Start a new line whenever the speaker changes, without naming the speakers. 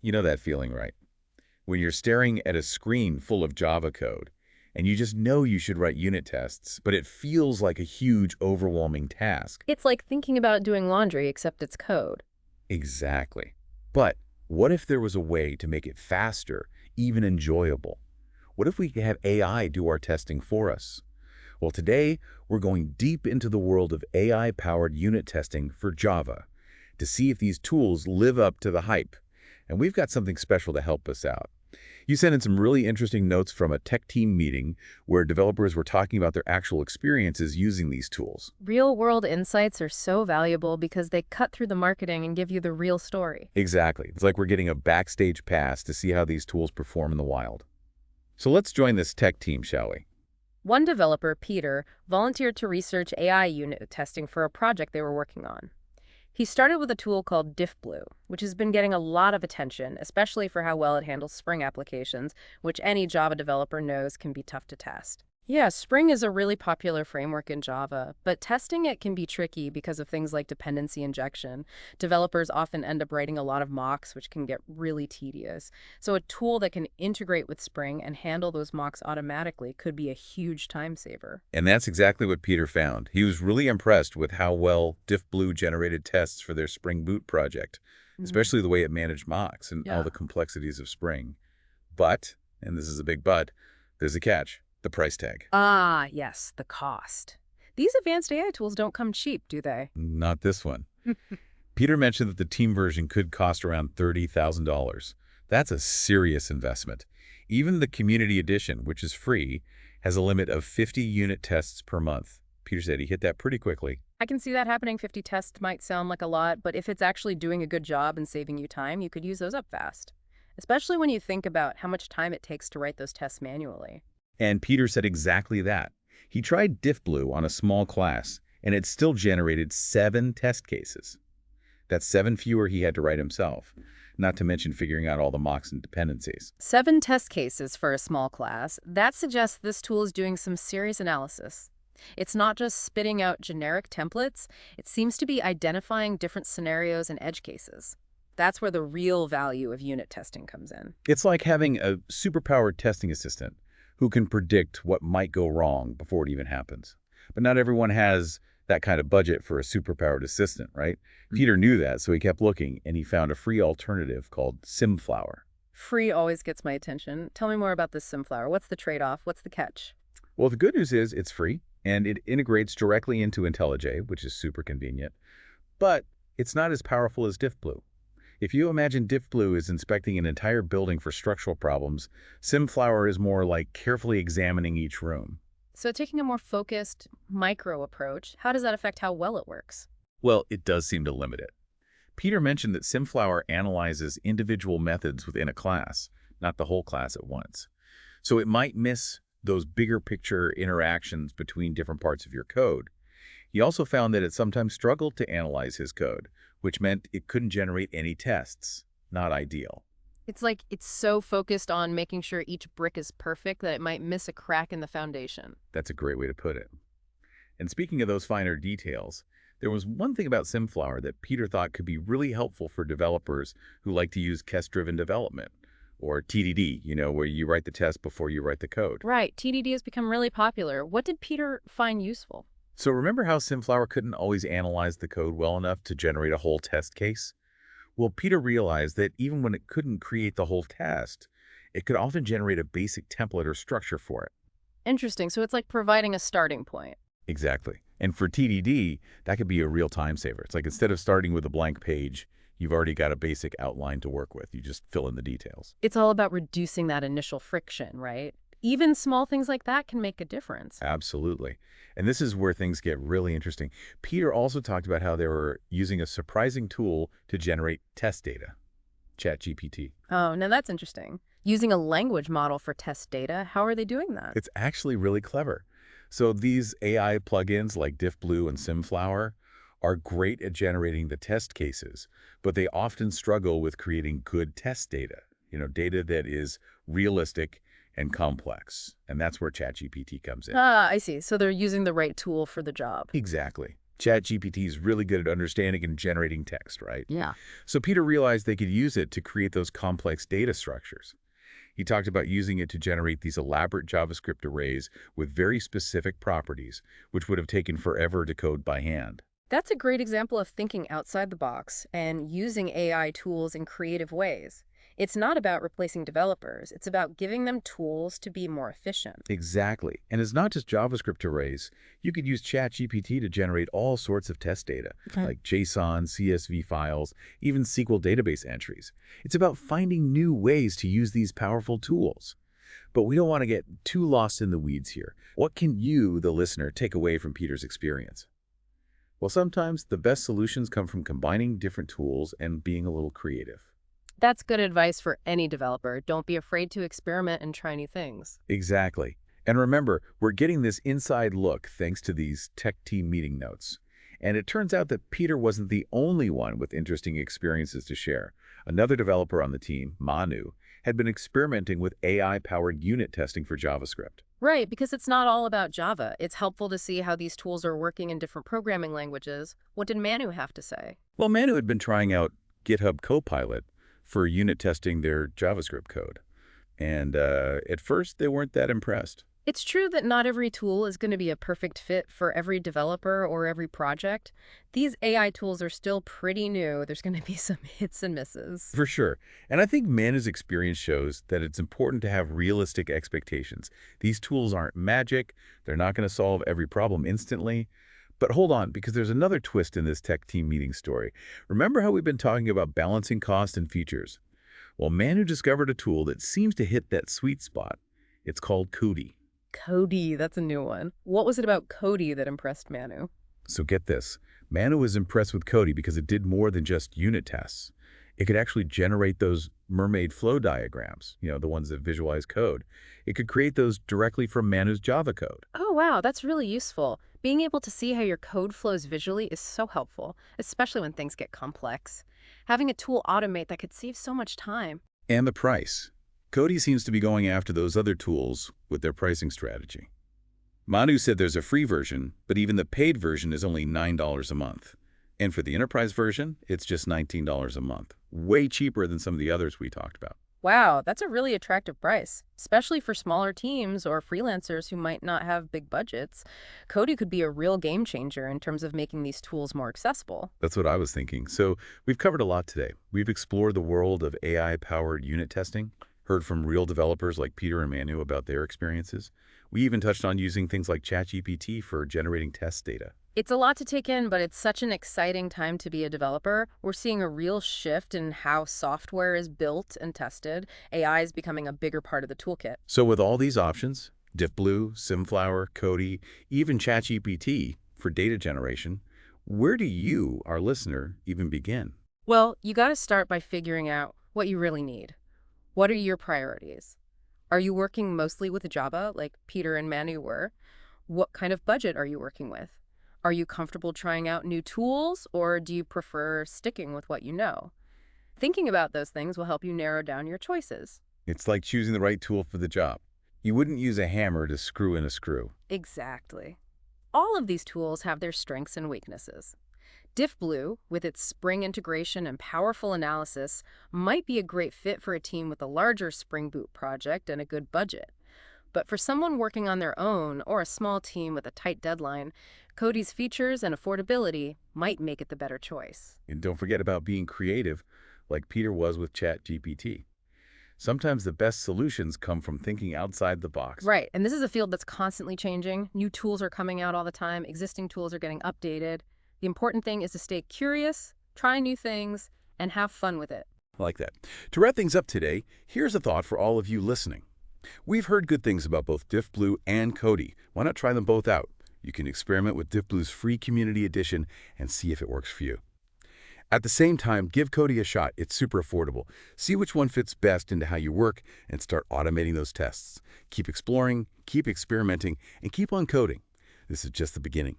You know that feeling, right? When you're staring at a screen full of Java code, and you just know you should write unit tests, but it feels like a huge, overwhelming task.
It's like thinking about doing laundry, except it's code.
Exactly. But what if there was a way to make it faster, even enjoyable? What if we could have AI do our testing for us? Well, today, we're going deep into the world of AI-powered unit testing for Java to see if these tools live up to the hype. And we've got something special to help us out. You sent in some really interesting notes from a tech team meeting where developers were talking about their actual experiences using these tools.
Real-world insights are so valuable because they cut through the marketing and give you the real story.
Exactly. It's like we're getting a backstage pass to see how these tools perform in the wild. So let's join this tech team, shall we?
One developer, Peter, volunteered to research AI unit testing for a project they were working on. He started with a tool called Diffblue, which has been getting a lot of attention, especially for how well it handles Spring applications, which any Java developer knows can be tough to test. Yeah, Spring is a really popular framework in Java, but testing it can be tricky because of things like dependency injection. Developers often end up writing a lot of mocks, which can get really tedious. So a tool that can integrate with Spring and handle those mocks automatically could be a huge time saver.
And that's exactly what Peter found. He was really impressed with how well Diffblue generated tests for their Spring Boot project,
Mhm.
especially the way it managed mocks and all
Yeah.
the complexities of Spring. But, and this is a big but, there's a catch, the price tag.
Ah, yes, the cost. These advanced AI tools don't come cheap, do they?
Not this one. Peter mentioned that the team version could cost around $30,000. That's a serious investment. Even the Community Edition, which is free, has a limit of 50 unit tests per month. Peter said he hit that pretty quickly.
I can see that happening. 50 tests might sound like a lot, but if it's actually doing a good job and saving you time, you could use those up fast. Especially when you think about how much time it takes to write those tests manually.
And Peter said exactly that. He tried Diffblue on a small class, and it still generated 7 test cases. That's 7 fewer he had to write himself, not to mention figuring out all the mocks and dependencies.
7 test cases for a small class. That suggests this tool is doing some serious analysis. It's not just spitting out generic templates, it seems to be identifying different scenarios and edge cases. That's where the real value of unit testing comes in.
It's like having a superpowered testing assistant who can predict what might go wrong before it even happens. But not everyone has that kind of budget for a superpowered assistant, right? Peter knew that, so he kept looking, and he found a free alternative called Symflower.
Free always gets my attention. Tell me more about this Symflower. What's the trade-off? What's the catch?
Well, the good news is it's free, and it integrates directly into IntelliJ, which is super convenient, but it's not as powerful as Diffblue. If you imagine Diffblue is inspecting an entire building for structural problems, Symflower is more like carefully examining each room.
So taking a more focused, micro approach, how does that affect how well it works?
Well, it does seem to limit it. Peter mentioned that Symflower analyzes individual methods within a class, not the whole class at once. So it might miss those bigger picture interactions between different parts of your code. He also found that it sometimes struggled to analyze his code, which meant it couldn't generate any tests. Not ideal.
It's like it's so focused on making sure each brick is perfect that it might miss a crack in the foundation.
That's a great way to put it. And speaking of those finer details, there was one thing about Symflower that Peter thought could be really helpful for developers who like to use test-driven development, or TDD, where you write the test before you write the code.
Right, TDD has become really popular. What did Peter find useful?
So remember how Symflower couldn't always analyze the code well enough to generate a whole test case? Well, Peter realized that even when it couldn't create the whole test, it could often generate a basic template or structure for it.
Interesting, so it's like providing a starting point.
Exactly. And for TDD, that could be a real time saver. It's like instead of starting with a blank page, you've already got a basic outline to work with. You just fill in the details.
It's all about reducing that initial friction, right? Even small things like that can make a difference.
Absolutely. And this is where things get really interesting. Peter also talked about how they were using a surprising tool to generate test data, ChatGPT.
Oh, now that's interesting. Using a language model for test data, how are they doing that?
It's actually really clever. So these AI plugins like Diffblue and Symflower are great at generating the test cases, but they often struggle with creating good test data, data that is realistic and complex. And that's where ChatGPT comes in.
Ah, I see. So they're using the right tool for the job.
Exactly. ChatGPT is really good at understanding and generating text, right?
Yeah.
So Peter realized they could use it to create those complex data structures. He talked about using it to generate these elaborate JavaScript arrays with very specific properties, which would have taken forever to code by hand.
That's a great example of thinking outside the box and using AI tools in creative ways. It's not about replacing developers, it's about giving them tools to be more efficient.
Exactly. And it's not just JavaScript arrays. You could use ChatGPT to generate all sorts of test data,
Okay.
like JSON, CSV files, even SQL database entries. It's about finding new ways to use these powerful tools. But we don't want to get too lost in the weeds here. What can you, the listener, take away from Peter's experience? Well, sometimes the best solutions come from combining different tools and being a little creative.
That's good advice for any developer. Don't be afraid to experiment and try new things.
Exactly. And remember, we're getting this inside look thanks to these tech team meeting notes. And it turns out that Peter wasn't the only one with interesting experiences to share. Another developer on the team, Manu, had been experimenting with AI-powered unit testing for JavaScript.
Right, because it's not all about Java. It's helpful to see how these tools are working in different programming languages. What did Manu have to say?
Well, Manu had been trying out GitHub Copilot for unit testing their JavaScript code. And at first, they weren't that impressed.
It's true that not every tool is going to be a perfect fit for every developer or every project. These AI tools are still pretty new. There's going to be some hits and misses.
For sure. And I think Manu's experience shows that it's important to have realistic expectations. These tools aren't magic. They're not going to solve every problem instantly. But hold on, because there's another twist in this tech team meeting story. Remember how we've been talking about balancing cost and features? Well, Manu discovered a tool that seems to hit that sweet spot. It's called Cody.
Cody, that's a new one. What was it about Cody that impressed Manu?
So get this. Manu was impressed with Cody because it did more than just unit tests. It could actually generate those mermaid flow diagrams, the ones that visualize code. It could create those directly from Manu's Java code.
Oh, wow, that's really useful. Being able to see how your code flows visually is so helpful, especially when things get complex. Having a tool automate that could save so much time.
And the price. Cody seems to be going after those other tools with their pricing strategy. Manu said there's a free version, but even the paid version is only $9 a month. And for the enterprise version, it's just $19 a month. Way cheaper than some of the others we talked about.
Wow, that's a really attractive price, especially for smaller teams or freelancers who might not have big budgets. Cody could be a real game changer in terms of making these tools more accessible.
That's what I was thinking. So we've covered a lot today. We've explored the world of AI-powered unit testing, heard from real developers like Peter and Manu about their experiences. We even touched on using things like ChatGPT for generating test data.
It's a lot to take in, but it's such an exciting time to be a developer. We're seeing a real shift in how software is built and tested. AI is becoming a bigger part of the toolkit.
So with all these options, Diffblue, Symflower, Cody, even ChatGPT for data generation, where do you, our listener, even begin?
Well, you got to start by figuring out what you really need. What are your priorities? Are you working mostly with Java, like Peter and Manu were? What kind of budget are you working with? Are you comfortable trying out new tools, or do you prefer sticking with what you know? Thinking about those things will help you narrow down your choices.
It's like choosing the right tool for the job. You wouldn't use a hammer to screw in a screw.
Exactly. All of these tools have their strengths and weaknesses. Diffblue, with its Spring integration and powerful analysis, might be a great fit for a team with a larger Spring Boot project and a good budget. But for someone working on their own or a small team with a tight deadline, Cody's features and affordability might make it the better choice.
And don't forget about being creative, like Peter was with ChatGPT. Sometimes the best solutions come from thinking outside the box.
Right, and this is a field that's constantly changing. New tools are coming out all the time. Existing tools are getting updated. The important thing is to stay curious, try new things, and have fun with it.
I like that. To wrap things up today, here's a thought for all of you listening. We've heard good things about both Diffblue and Cody. Why not try them both out? You can experiment with Diffblue's free community edition and see if it works for you. At the same time, give Cody a shot. It's super affordable. See which one fits best into how you work and start automating those tests. Keep exploring, keep experimenting, and keep on coding. This is just the beginning.